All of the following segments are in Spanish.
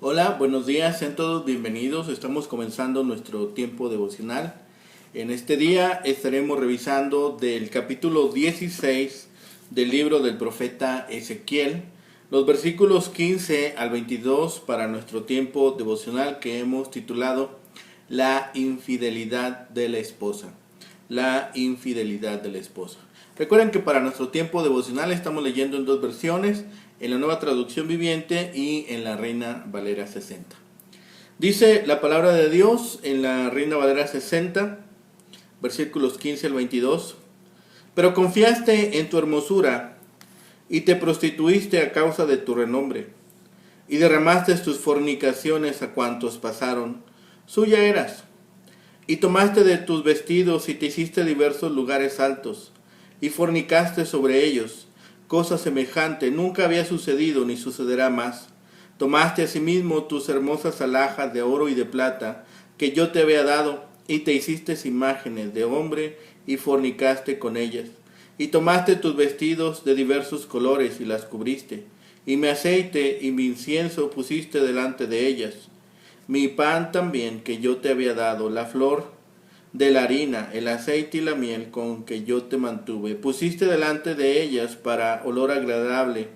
Hola, buenos días, sean todos bienvenidos. Estamos comenzando nuestro tiempo devocional. En este día estaremos revisando del capítulo 16 del libro del profeta Ezequiel, los versículos 15 al 22 para nuestro tiempo devocional que hemos titulado La infidelidad de la esposa. La infidelidad de la esposa. Recuerden que para nuestro tiempo devocional estamos leyendo en dos versiones, en la Nueva Traducción Viviente y en la Reina Valera 60. Dice la palabra de Dios en la Reina Valera 60, versículos 15 al 22. Pero confiaste en tu hermosura y te prostituiste a causa de tu renombre, y derramaste tus fornicaciones a cuantos pasaron. Suya eras. Y tomaste de tus vestidos y te hiciste diversos lugares altos, y fornicaste sobre ellos. Cosa semejante nunca había sucedido ni sucederá más. Tomaste asimismo tus hermosas alhajas de oro y de plata que yo te había dado, y te hiciste imágenes de hombre y fornicaste con ellas. Y tomaste tus vestidos de diversos colores y las cubriste, y mi aceite y mi incienso pusiste delante de ellas. Mi pan también que yo te había dado, la flor de la harina, el aceite y la miel con que yo te mantuve, pusiste delante de ellas para olor agradable.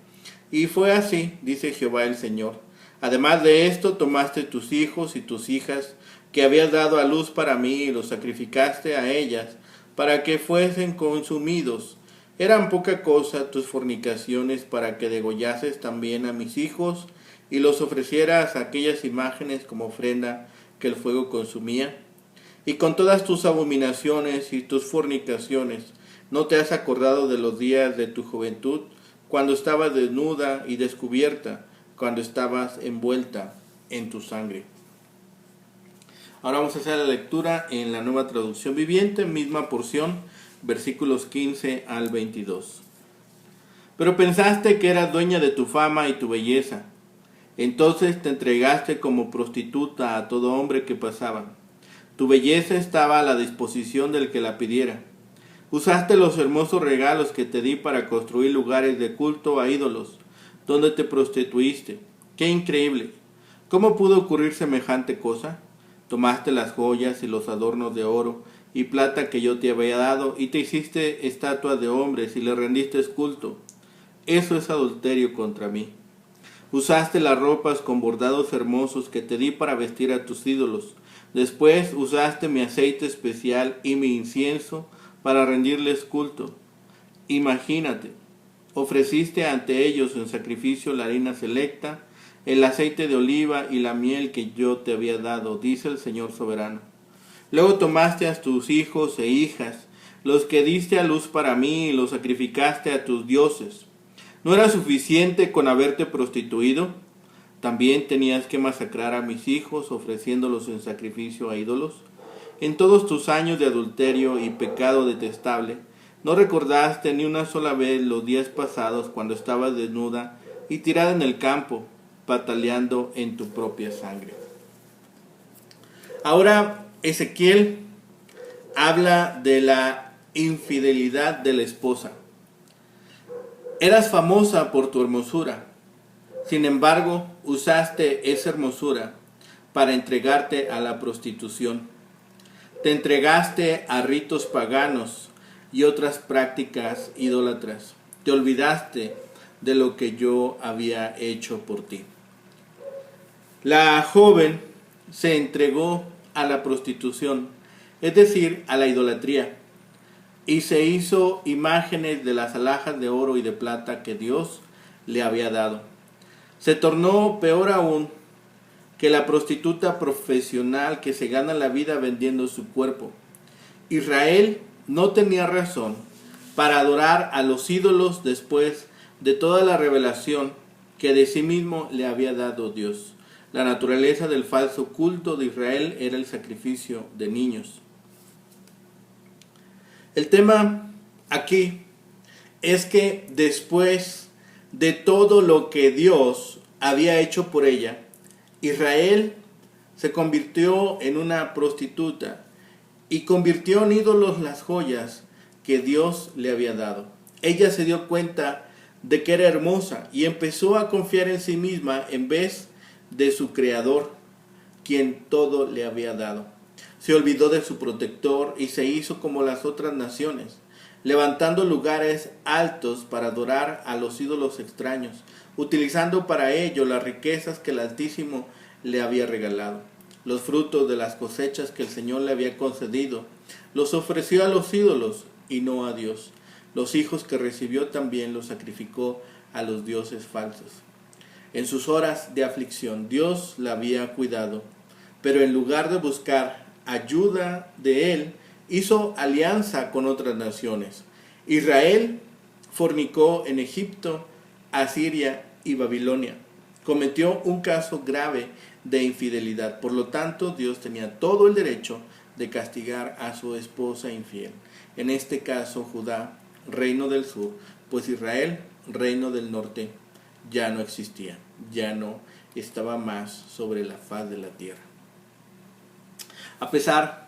Y fue así, dice Jehová el Señor. Además de esto, tomaste tus hijos y tus hijas que habías dado a luz para mí y los sacrificaste a ellas para que fuesen consumidos. Eran poca cosa tus fornicaciones para que degollases también a mis hijos y los ofrecieras a aquellas imágenes como ofrenda que el fuego consumía. Y con todas tus abominaciones y tus fornicaciones, ¿no te has acordado de los días de tu juventud, cuando estabas desnuda y descubierta, cuando estabas envuelta en tu sangre? Ahora vamos a hacer la lectura en la Nueva Traducción Viviente, misma porción, versículos 15 al 22. Pero pensaste que eras dueña de tu fama y tu belleza. Entonces te entregaste como prostituta a todo hombre que pasaba. Tu belleza estaba a la disposición del que la pidiera. Usaste los hermosos regalos que te di para construir lugares de culto a ídolos, donde te prostituiste. ¡Qué increíble! ¿Cómo pudo ocurrir semejante cosa? Tomaste las joyas y los adornos de oro y plata que yo te había dado, y te hiciste estatuas de hombres y le rendiste culto. Eso es adulterio contra mí. Usaste las ropas con bordados hermosos que te di para vestir a tus ídolos. Después usaste mi aceite especial y mi incienso para rendirles culto. Imagínate, ofreciste ante ellos en sacrificio la harina selecta, el aceite de oliva y la miel que yo te había dado, dice el Señor soberano. Luego tomaste a tus hijos e hijas, los que diste a luz para mí, y los sacrificaste a tus dioses. ¿No era suficiente con haberte prostituido? ¿También tenías que masacrar a mis hijos ofreciéndolos en sacrificio a ídolos? En todos tus años de adulterio y pecado detestable, ¿no recordaste ni una sola vez los días pasados cuando estabas desnuda y tirada en el campo, pataleando en tu propia sangre? Ahora Ezequiel habla de la infidelidad de la esposa. Eras famosa por tu hermosura. Sin embargo, usaste esa hermosura para entregarte a la prostitución. Te entregaste a ritos paganos y otras prácticas idólatras. Te olvidaste de lo que yo había hecho por ti. La joven se entregó a la prostitución, es decir, a la idolatría, y se hizo imágenes de las alhajas de oro y de plata que Dios le había dado. Se tornó peor aún que la prostituta profesional que se gana la vida vendiendo su cuerpo. Israel no tenía razón para adorar a los ídolos después de toda la revelación que de sí mismo le había dado Dios. La naturaleza del falso culto de Israel era el sacrificio de niños. El tema aquí es que después de todo lo que Dios había hecho por ella, Israel se convirtió en una prostituta y convirtió en ídolos las joyas que Dios le había dado. Ella se dio cuenta de que era hermosa y empezó a confiar en sí misma en vez de su Creador, quien todo le había dado. Se olvidó de su protector y se hizo como las otras naciones, levantando lugares altos para adorar a los ídolos extraños, utilizando para ello las riquezas que el Altísimo le había regalado. Los frutos de las cosechas que el Señor le había concedido, los ofreció a los ídolos y no a Dios. Los hijos que recibió también los sacrificó a los dioses falsos. En sus horas de aflicción Dios la había cuidado, pero en lugar de buscar ayuda de él, hizo alianza con otras naciones. Israel fornicó en Egipto, Asiria y Babilonia. Cometió un caso grave de infidelidad. Por lo tanto, Dios tenía todo el derecho de castigar a su esposa infiel. En este caso, Judá, reino del sur, pues Israel, reino del norte, ya no existía, ya no estaba más sobre la faz de la tierra. A pesar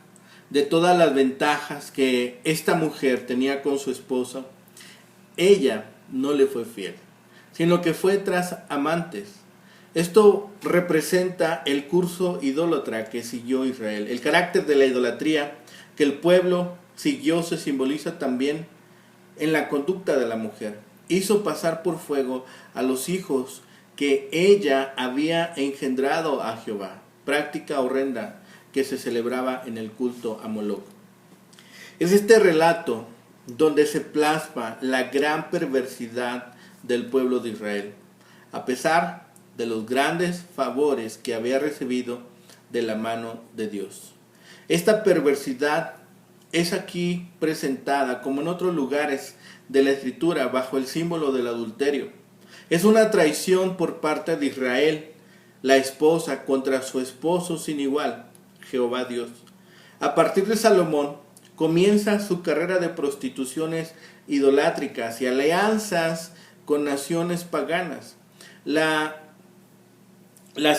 de todas las ventajas que esta mujer tenía con su esposo, ella no le fue fiel, sino que fue tras amantes. Esto representa el curso idólatra que siguió Israel. El carácter de la idolatría que el pueblo siguió se simboliza también en la conducta de la mujer. Hizo pasar por fuego a los hijos que ella había engendrado a Jehová, práctica horrenda que se celebraba en el culto a Moloc. Es este relato donde se plasma la gran perversidad del pueblo de Israel, a pesar de los grandes favores que había recibido de la mano de Dios. Esta perversidad es aquí presentada, como en otros lugares de la Escritura, bajo el símbolo del adulterio. Es una traición por parte de Israel, la esposa, contra su esposo sin igual, Jehová Dios. A partir de Salomón comienza su carrera de prostituciones idolátricas y alianzas con naciones paganas. Las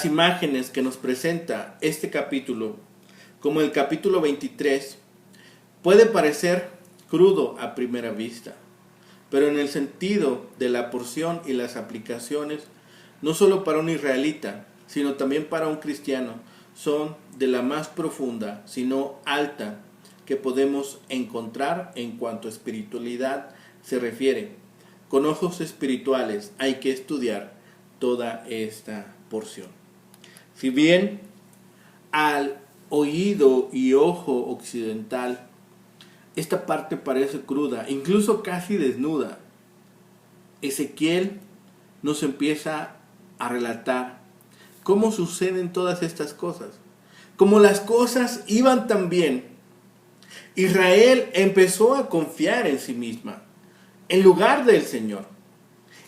imágenes que nos presenta este capítulo, como el capítulo 23, puede parecer crudo a primera vista, pero en el sentido de la porción y las aplicaciones, no solo para un israelita, sino también para un cristiano, son de la más profunda, sino alta, que podemos encontrar en cuanto a espiritualidad se refiere. Con ojos espirituales hay que estudiar toda esta porción. Si bien al oído y ojo occidental esta parte parece cruda, incluso casi desnuda, Ezequiel nos empieza a relatar cómo suceden todas estas cosas. Como las cosas iban tan bien, Israel empezó a confiar en sí misma en lugar del Señor.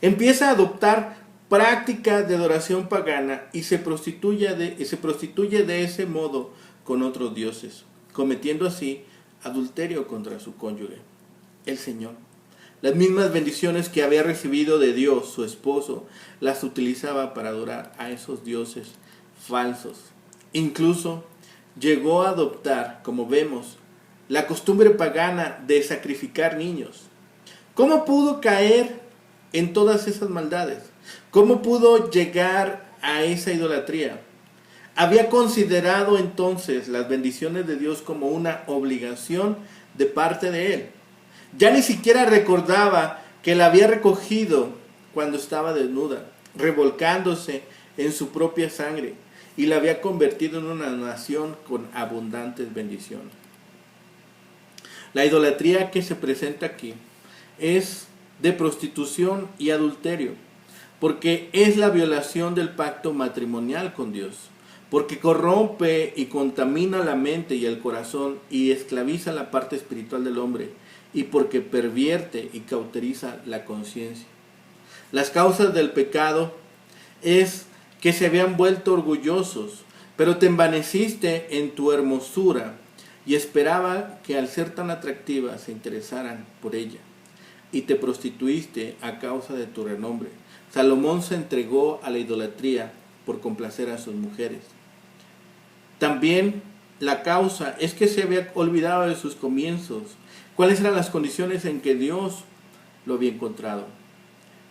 Empieza a adoptar prácticas de adoración pagana y se prostituye de ese modo con otros dioses, cometiendo así adulterio contra su cónyuge, el Señor. Las mismas bendiciones que había recibido de Dios, su esposo, las utilizaba para adorar a esos dioses falsos. Incluso llegó a adoptar, como vemos, la costumbre pagana de sacrificar niños. ¿Cómo pudo caer en todas esas maldades? ¿Cómo pudo llegar a esa idolatría? Había considerado entonces las bendiciones de Dios como una obligación de parte de él. Ya ni siquiera recordaba que la había recogido cuando estaba desnuda, revolcándose en su propia sangre, y la había convertido en una nación con abundantes bendiciones. La idolatría que se presenta aquí es de prostitución y adulterio, porque es la violación del pacto matrimonial con Dios, porque corrompe y contamina la mente y el corazón y esclaviza la parte espiritual del hombre, y porque pervierte y cauteriza la conciencia. Las causas del pecado es que se habían vuelto orgullosos, pero te envaneciste en tu hermosura y esperaba que al ser tan atractiva se interesaran por ella, y te prostituiste a causa de tu renombre. Salomón se entregó a la idolatría por complacer a sus mujeres. También la causa es que se había olvidado de sus comienzos. ¿Cuáles eran las condiciones en que Dios lo había encontrado?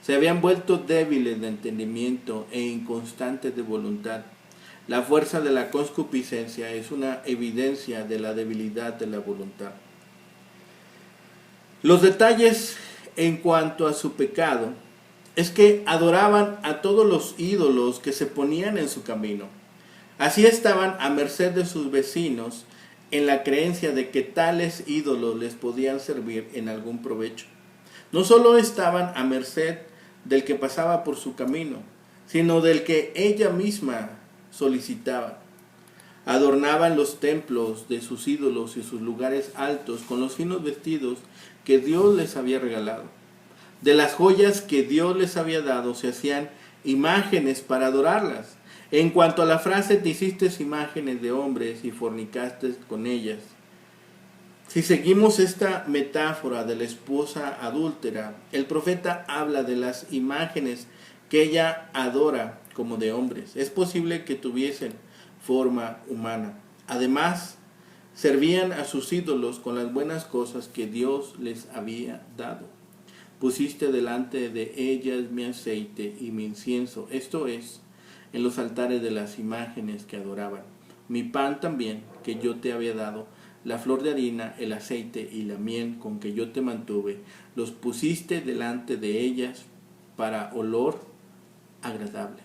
Se habían vuelto débiles de entendimiento e inconstantes de voluntad. La fuerza de la concupiscencia es una evidencia de la debilidad de la voluntad. Los detalles en cuanto a su pecado es que adoraban a todos los ídolos que se ponían en su camino. Así estaban a merced de sus vecinos en la creencia de que tales ídolos les podían servir en algún provecho. No solo estaban a merced del que pasaba por su camino, sino del que ella misma solicitaba. Adornaban los templos de sus ídolos y sus lugares altos con los finos vestidos que Dios les había regalado. De las joyas que Dios les había dado se hacían imágenes para adorarlas. En cuanto a la frase, te hiciste imágenes de hombres y fornicaste con ellas. Si seguimos esta metáfora de la esposa adúltera, el profeta habla de las imágenes que ella adora como de hombres. Es posible que tuviesen forma humana. Además, servían a sus ídolos con las buenas cosas que Dios les había dado. Pusiste delante de ellas mi aceite y mi incienso, esto es, en los altares de las imágenes que adoraban. Mi pan también, que yo te había dado, la flor de harina, el aceite y la miel con que yo te mantuve, los pusiste delante de ellas para olor agradable.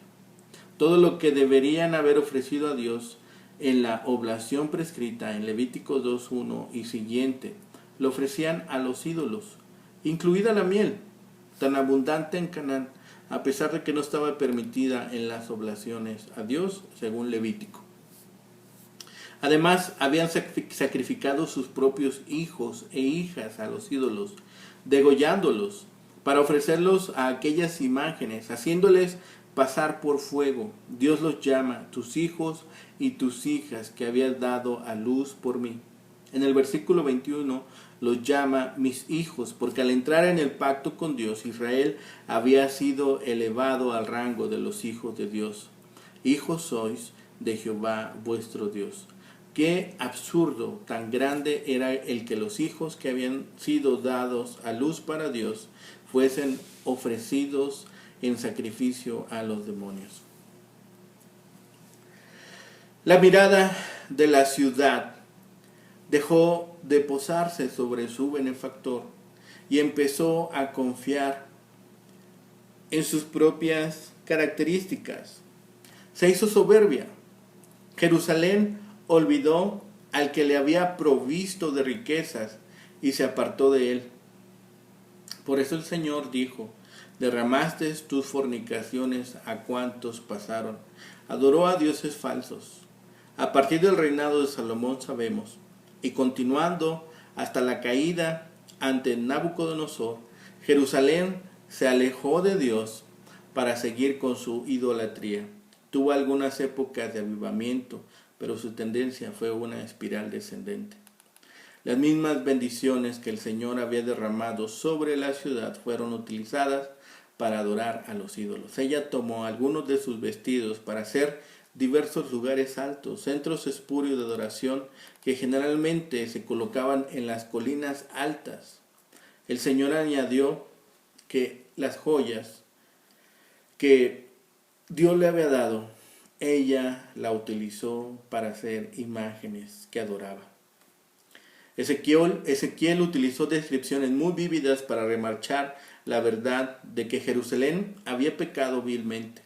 Todo lo que deberían haber ofrecido a Dios en la oblación prescrita en Levítico 2:1 y siguiente, lo ofrecían a los ídolos, incluida la miel, tan abundante en Canaán, a pesar de que no estaba permitida en las oblaciones a Dios, según Levítico. Además, habían sacrificado sus propios hijos e hijas a los ídolos, degollándolos, para ofrecerlos a aquellas imágenes, haciéndoles pasar por fuego. Dios los llama, tus hijos y tus hijas que habías dado a luz por mí. En el versículo 21 los llama mis hijos, porque al entrar en el pacto con Dios, Israel había sido elevado al rango de los hijos de Dios. Hijos sois de Jehová vuestro Dios. Qué absurdo tan grande era el que los hijos que habían sido dados a luz para Dios fuesen ofrecidos en sacrificio a los demonios. La mirada de la ciudad dejó de posarse sobre su benefactor y empezó a confiar en sus propias características. Se hizo soberbia. Jerusalén olvidó al que le había provisto de riquezas y se apartó de él. Por eso el Señor dijo, derramaste tus fornicaciones a cuantos pasaron. Adoró a dioses falsos. A partir del reinado de Salomón sabemos, y continuando hasta la caída ante Nabucodonosor, Jerusalén se alejó de Dios para seguir con su idolatría. Tuvo algunas épocas de avivamiento, pero su tendencia fue una espiral descendente. Las mismas bendiciones que el Señor había derramado sobre la ciudad fueron utilizadas para adorar a los ídolos. Ella tomó algunos de sus vestidos para hacer diversos lugares altos, centros espurios de adoración que generalmente se colocaban en las colinas altas. El Señor añadió que las joyas que Dios le había dado, ella la utilizó para hacer imágenes que adoraba. Ezequiel utilizó descripciones muy vívidas para remarcar la verdad de que Jerusalén había pecado vilmente.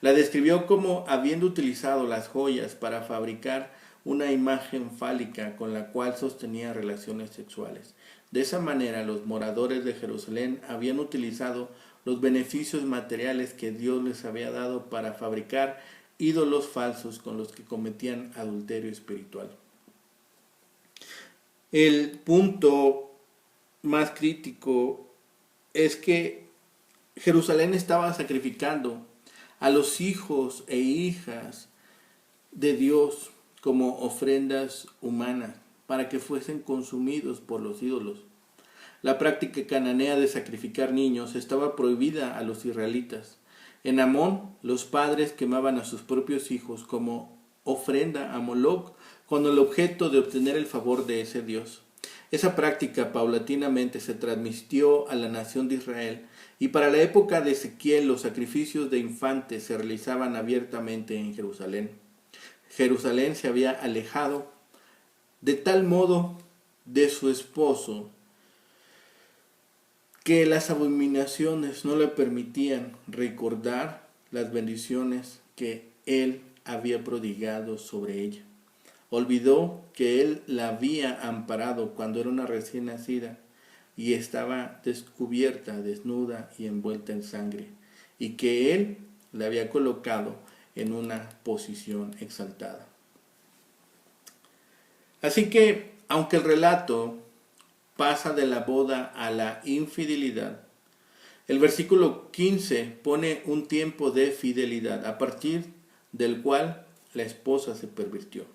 La describió como habiendo utilizado las joyas para fabricar una imagen fálica con la cual sostenía relaciones sexuales. De esa manera, los moradores de Jerusalén habían utilizado los beneficios materiales que Dios les había dado para fabricar ídolos falsos con los que cometían adulterio espiritual. El punto más crítico es que Jerusalén estaba sacrificando a los hijos e hijas de Dios como ofrendas humanas para que fuesen consumidos por los ídolos. La práctica cananea de sacrificar niños estaba prohibida a los israelitas. En Amón, los padres quemaban a sus propios hijos como ofrenda a Moloc con el objeto de obtener el favor de ese dios. Esa práctica paulatinamente se transmitió a la nación de Israel Y para la época de Ezequiel, los sacrificios de infantes se realizaban abiertamente en Jerusalén. Jerusalén se había alejado de tal modo de su esposo que las abominaciones no le permitían recordar las bendiciones que él había prodigado sobre ella. Olvidó que él la había amparado cuando era una recién nacida y estaba descubierta, desnuda y envuelta en sangre, y que él la había colocado en una posición exaltada. Así que, aunque el relato pasa de la boda a la infidelidad, el versículo 15 pone un tiempo de fidelidad, a partir del cual la esposa se pervirtió.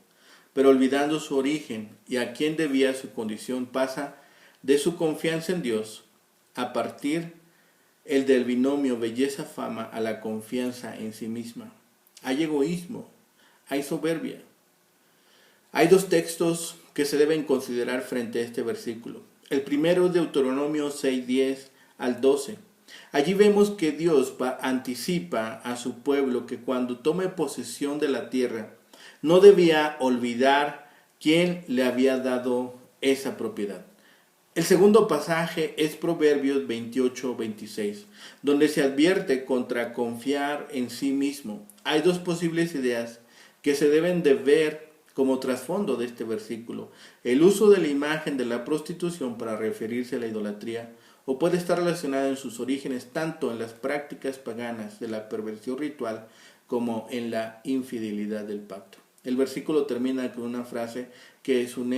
Pero olvidando su origen y a quién debía su condición, pasa de su confianza en Dios a partir el del binomio belleza-fama a la confianza en sí misma. Hay egoísmo, hay soberbia. Hay dos textos que se deben considerar frente a este versículo. El primero es Deuteronomio 6:10 al 12. Allí vemos que Dios anticipa a su pueblo que cuando tome posesión de la tierra, no debía olvidar quién le había dado esa propiedad. El segundo pasaje es Proverbios 28:26, donde se advierte contra confiar en sí mismo. Hay dos posibles ideas que se deben de ver como trasfondo de este versículo. El uso de la imagen de la prostitución para referirse a la idolatría, o puede estar relacionada en sus orígenes tanto en las prácticas paganas de la perversión ritual como en la infidelidad del pacto. El versículo termina con una frase que es un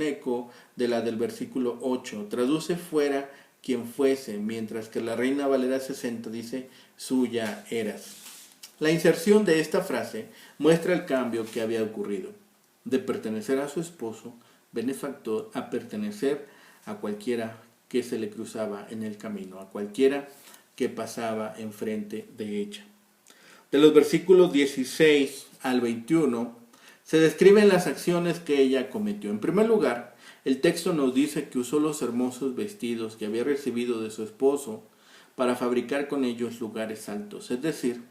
eco de la del versículo 8. Traduce fuera quien fuese, mientras que la Reina Valera 60 dice suya eras. La inserción de esta frase muestra el cambio que había ocurrido, de pertenecer a su esposo benefactor a pertenecer a cualquiera que se le cruzaba en el camino, a cualquiera que pasaba enfrente de ella. De los versículos 16 al 21 se describen las acciones que ella cometió. En primer lugar, el texto nos dice que usó los hermosos vestidos que había recibido de su esposo para fabricar con ellos lugares altos, es decir,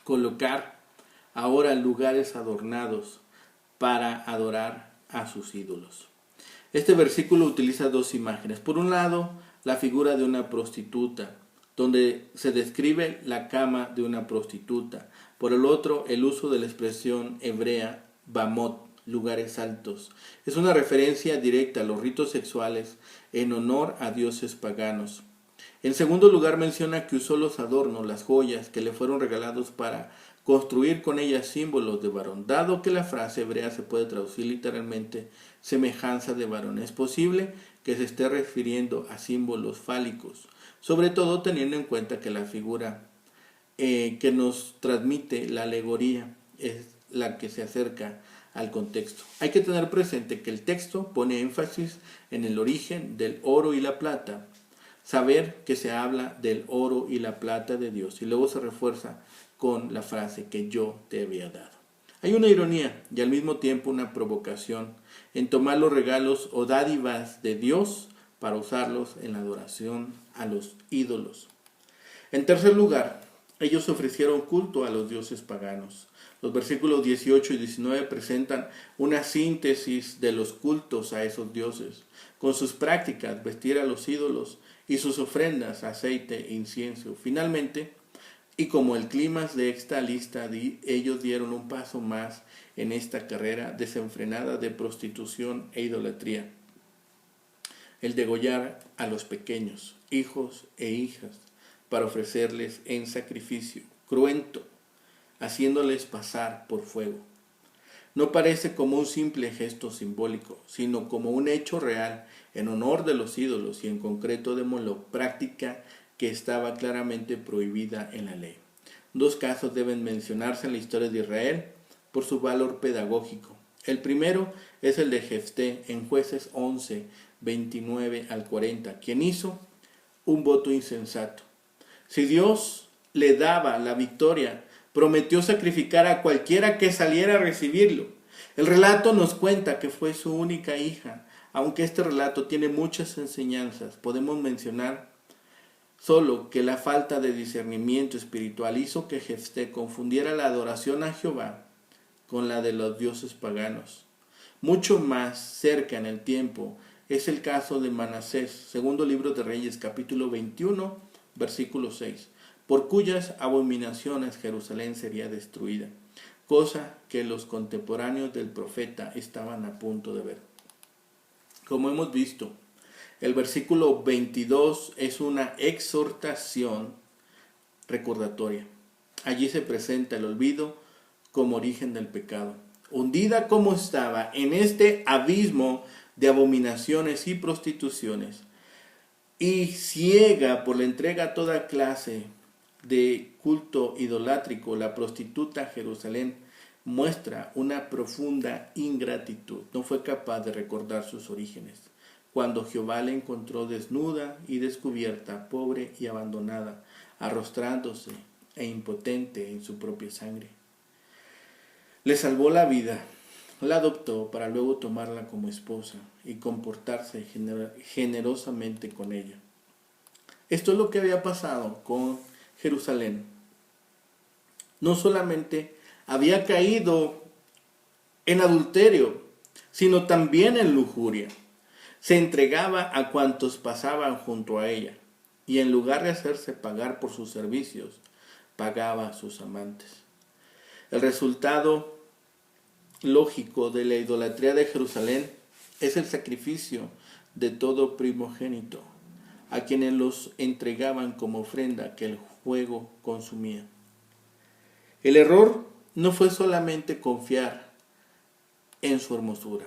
colocar ahora lugares adornados para adorar a sus ídolos. Este versículo utiliza dos imágenes. Por un lado, la figura de una prostituta, donde se describe la cama de una prostituta. Por el otro, el uso de la expresión hebrea bamot, lugares altos. Es una referencia directa a los ritos sexuales en honor a dioses paganos. En segundo lugar, menciona que usó los adornos, las joyas que le fueron regalados para construir con ellas símbolos de varón. Dado que la frase hebrea se puede traducir literalmente semejanza de varón, es posible que se esté refiriendo a símbolos fálicos, sobre todo teniendo en cuenta que la figura que nos transmite la alegoría es la que se acerca al contexto. Hay que tener presente que el texto pone énfasis en el origen del oro y la plata, saber que se habla del oro y la plata de Dios y luego se refuerza con la frase que yo te había dado. Hay una ironía y al mismo tiempo una provocación en tomar los regalos o dádivas de Dios para usarlos en la adoración a los ídolos. En tercer lugar, ellos ofrecieron culto a los dioses paganos. Los versículos 18 y 19 presentan una síntesis de los cultos a esos dioses, con sus prácticas, vestir a los ídolos y sus ofrendas, aceite e incienso. Finalmente, y como el clímax de esta lista, ellos dieron un paso más en esta carrera desenfrenada de prostitución e idolatría. El degollar a los pequeños, hijos e hijas, para ofrecerles en sacrificio cruento, haciéndoles pasar por fuego. No parece como un simple gesto simbólico, sino como un hecho real en honor de los ídolos y en concreto de Moloch, práctica que estaba claramente prohibida en la ley. Dos casos deben mencionarse en la historia de Israel por su valor pedagógico. El primero es el de Jefté en Jueces 11, 29 al 40, quien hizo un voto insensato. Si Dios le daba la victoria, prometió sacrificar a cualquiera que saliera a recibirlo. El relato nos cuenta que fue su única hija. Aunque este relato tiene muchas enseñanzas, podemos mencionar Solo que la falta de discernimiento espiritual hizo que Jefté confundiera la adoración a Jehová con la de los dioses paganos. Mucho más cerca en el tiempo es el caso de Manasés, segundo libro de Reyes, capítulo 21, versículo 6, por cuyas abominaciones Jerusalén sería destruida, cosa que los contemporáneos del profeta estaban a punto de ver. Como hemos visto, el versículo 22 es una exhortación recordatoria. Allí se presenta el olvido como origen del pecado. Hundida como estaba en este abismo de abominaciones y prostituciones, y ciega por la entrega a toda clase de culto idolátrico, la prostituta Jerusalén muestra una profunda ingratitud. No fue capaz de recordar sus orígenes, cuando Jehová la encontró desnuda y descubierta, pobre y abandonada, arrostrándose e impotente en su propia sangre. Le salvó la vida, la adoptó para luego tomarla como esposa y comportarse generosamente con ella. Esto es lo que había pasado con Jerusalén. No solamente había caído en adulterio, sino también en lujuria. Se entregaba a cuantos pasaban junto a ella, y en lugar de hacerse pagar por sus servicios, pagaba a sus amantes. El resultado lógico de la idolatría de Jerusalén es el sacrificio de todo primogénito, a quienes los entregaban como ofrenda que el fuego consumía. El error no fue solamente confiar en su hermosura.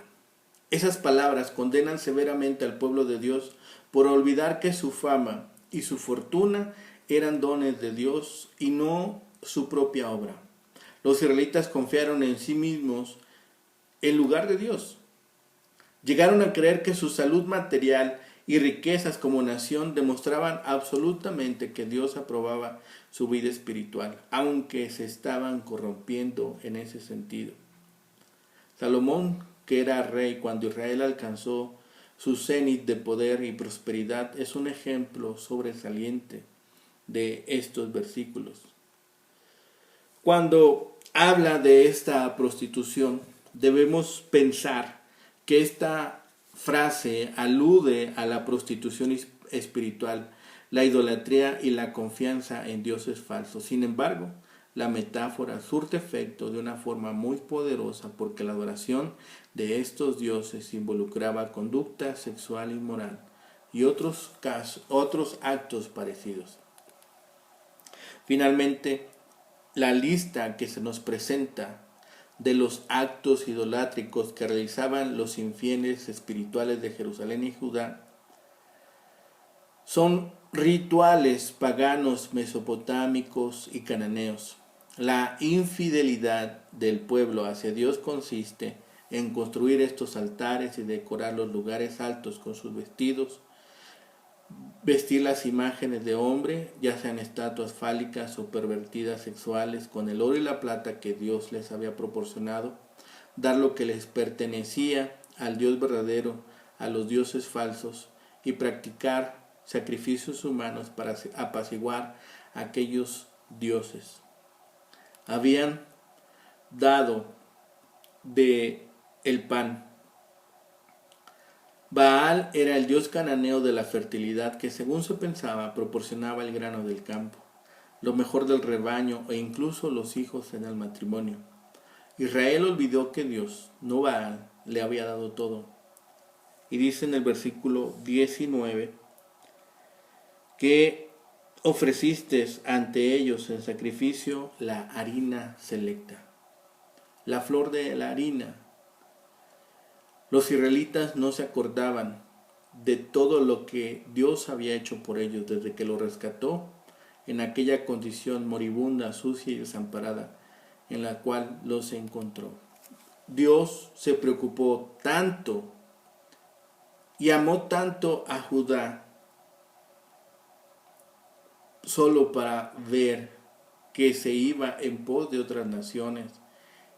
Esas palabras condenan severamente al pueblo de Dios por olvidar que su fama y su fortuna eran dones de Dios y no su propia obra. Los israelitas confiaron en sí mismos en lugar de Dios. Llegaron a creer que su salud material y riquezas como nación demostraban absolutamente que Dios aprobaba su vida espiritual, aunque se estaban corrompiendo en ese sentido. Salomón, que era rey cuando Israel alcanzó su cenit de poder y prosperidad, es un ejemplo sobresaliente de estos versículos. Cuando habla de esta prostitución, debemos pensar que esta frase alude a la prostitución espiritual, la idolatría y la confianza en dioses falsos. Sin embargo, la metáfora surte efecto de una forma muy poderosa porque la adoración de estos dioses involucraba conducta sexual inmoral y otros actos parecidos. Finalmente, la lista que se nos presenta de los actos idolátricos que realizaban los infieles espirituales de Jerusalén y Judá son rituales paganos mesopotámicos y cananeos. La infidelidad del pueblo hacia Dios consiste en construir estos altares y decorar los lugares altos con sus vestidos, vestir las imágenes de hombre, ya sean estatuas fálicas o pervertidas sexuales, con el oro y la plata que Dios les había proporcionado, dar lo que les pertenecía al Dios verdadero, a los dioses falsos, y practicar sacrificios humanos para apaciguar a aquellos dioses. Habían dado de el pan. Baal era el dios cananeo de la fertilidad que, según se pensaba, proporcionaba el grano del campo, lo mejor del rebaño e incluso los hijos en el matrimonio. Israel olvidó que Dios, no Baal, le había dado todo. Y dice en el versículo 19 que ofreciste ante ellos en sacrificio la harina selecta, la flor de la harina. Los israelitas no se acordaban de todo lo que Dios había hecho por ellos desde que los rescató en aquella condición moribunda, sucia y desamparada en la cual los encontró. Dios se preocupó tanto y amó tanto a Judá solo para ver que se iba en pos de otras naciones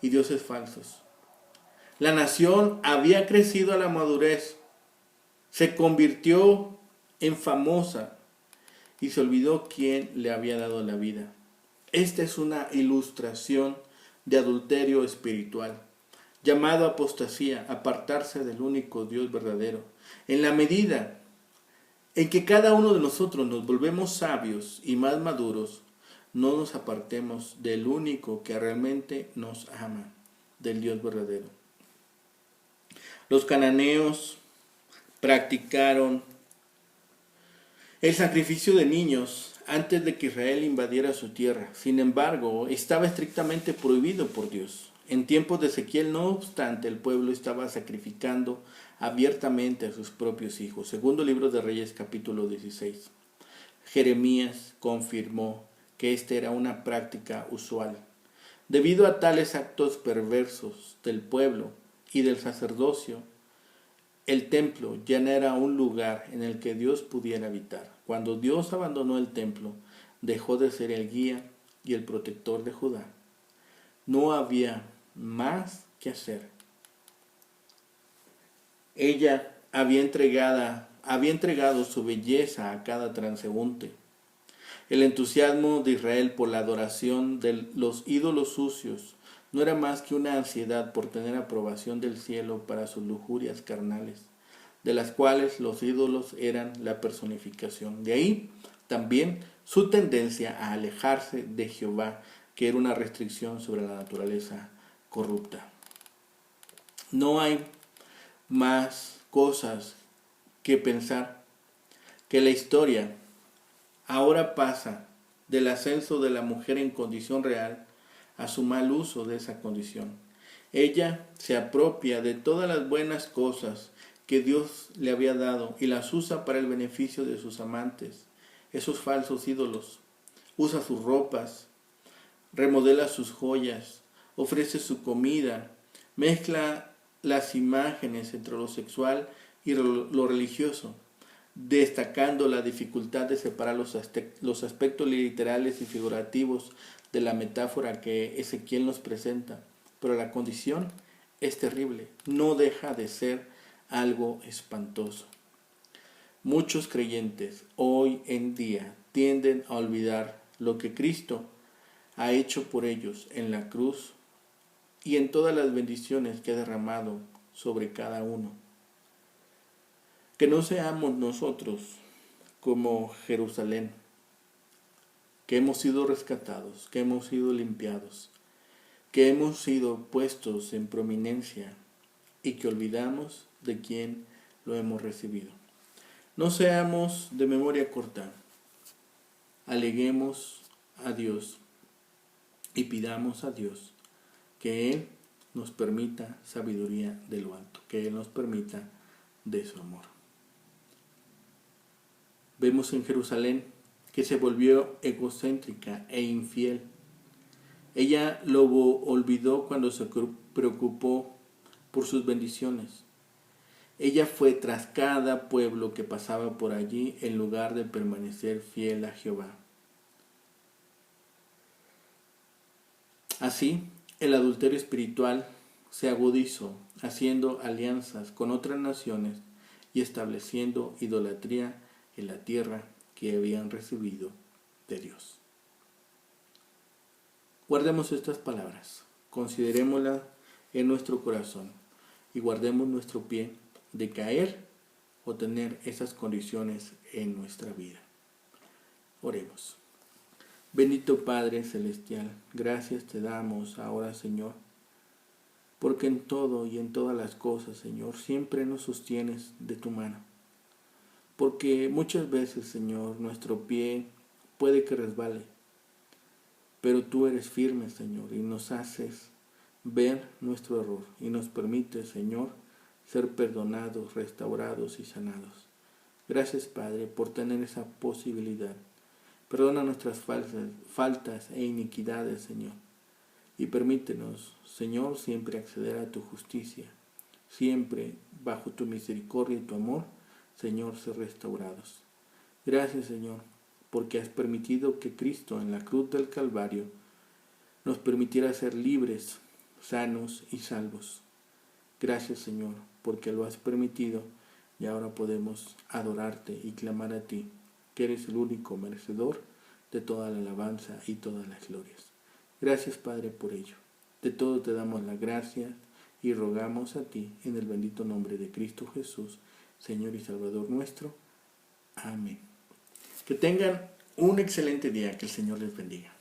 y dioses falsos. La nación había crecido a la madurez, se convirtió en famosa y se olvidó quién le había dado la vida. Esta es una ilustración de adulterio espiritual, llamado apostasía, apartarse del único Dios verdadero. En la medida en que cada uno de nosotros nos volvemos sabios y más maduros, no nos apartemos del único que realmente nos ama, del Dios verdadero. Los cananeos practicaron el sacrificio de niños antes de que Israel invadiera su tierra. Sin embargo, estaba estrictamente prohibido por Dios. En tiempos de Ezequiel, no obstante, el pueblo estaba sacrificando abiertamente a sus propios hijos. Segundo libro de Reyes, capítulo 16. Jeremías confirmó que esta era una práctica usual. Debido a tales actos perversos del pueblo y del sacerdocio, el templo ya no era un lugar en el que Dios pudiera habitar. Cuando Dios abandonó el templo, dejó de ser el guía y el protector de Judá. No había más que hacer. Ella había entregado su belleza a cada transeúnte. El entusiasmo de Israel por la adoración de los ídolos sucios no era más que una ansiedad por tener aprobación del cielo para sus lujurias carnales, de las cuales los ídolos eran la personificación. De ahí también su tendencia a alejarse de Jehová, que era una restricción sobre la naturaleza corrupta. No hay más cosas que pensar que la historia ahora pasa del ascenso de la mujer en condición real a su mal uso de esa condición. Ella se apropia de todas las buenas cosas que Dios le había dado y las usa para el beneficio de sus amantes, esos falsos ídolos. Usa sus ropas, remodela sus joyas, ofrece su comida, mezcla las imágenes entre lo sexual y lo religioso, destacando la dificultad de separar los aspectos literales y figurativos de la metáfora que Ezequiel nos presenta. Pero la condición es terrible, no deja de ser algo espantoso. Muchos creyentes hoy en día tienden a olvidar lo que Cristo ha hecho por ellos en la cruz y en todas las bendiciones que ha derramado sobre cada uno. Que no seamos nosotros como Jerusalén, que hemos sido rescatados, que hemos sido limpiados, que hemos sido puestos en prominencia y que olvidamos de quién lo hemos recibido. No seamos de memoria corta, aleguemos a Dios y pidamos a Dios que Él nos permita sabiduría de lo alto, que Él nos permita de su amor. Vemos en Jerusalén que se volvió egocéntrica e infiel. Ella lo olvidó cuando se preocupó por sus bendiciones. Ella fue tras cada pueblo que pasaba por allí en lugar de permanecer fiel a Jehová. Así, el adulterio espiritual se agudizó, haciendo alianzas con otras naciones y estableciendo idolatría en la tierra que habían recibido de Dios. Guardemos estas palabras, considerémoslas en nuestro corazón y guardemos nuestro pie de caer o tener esas condiciones en nuestra vida. Oremos. Bendito Padre Celestial, gracias te damos ahora, Señor, porque en todo y en todas las cosas, Señor, siempre nos sostienes de tu mano. Porque muchas veces, Señor, nuestro pie puede que resbale, pero tú eres firme, Señor, y nos haces ver nuestro error y nos permites, Señor, ser perdonados, restaurados y sanados. Gracias, Padre, por tener esa posibilidad. Perdona nuestras faltas e iniquidades, Señor, y permítenos, Señor, siempre acceder a tu justicia, siempre bajo tu misericordia y tu amor, Señor, ser restaurados. Gracias, Señor, porque has permitido que Cristo en la cruz del Calvario nos permitiera ser libres, sanos y salvos. Gracias, Señor, porque lo has permitido y ahora podemos adorarte y clamar a ti que eres el único merecedor de toda la alabanza y todas las glorias. Gracias, Padre, por ello. De todo te damos la gracia y rogamos a ti en el bendito nombre de Cristo Jesús, Señor y Salvador nuestro. Amén. Que tengan un excelente día, que el Señor les bendiga.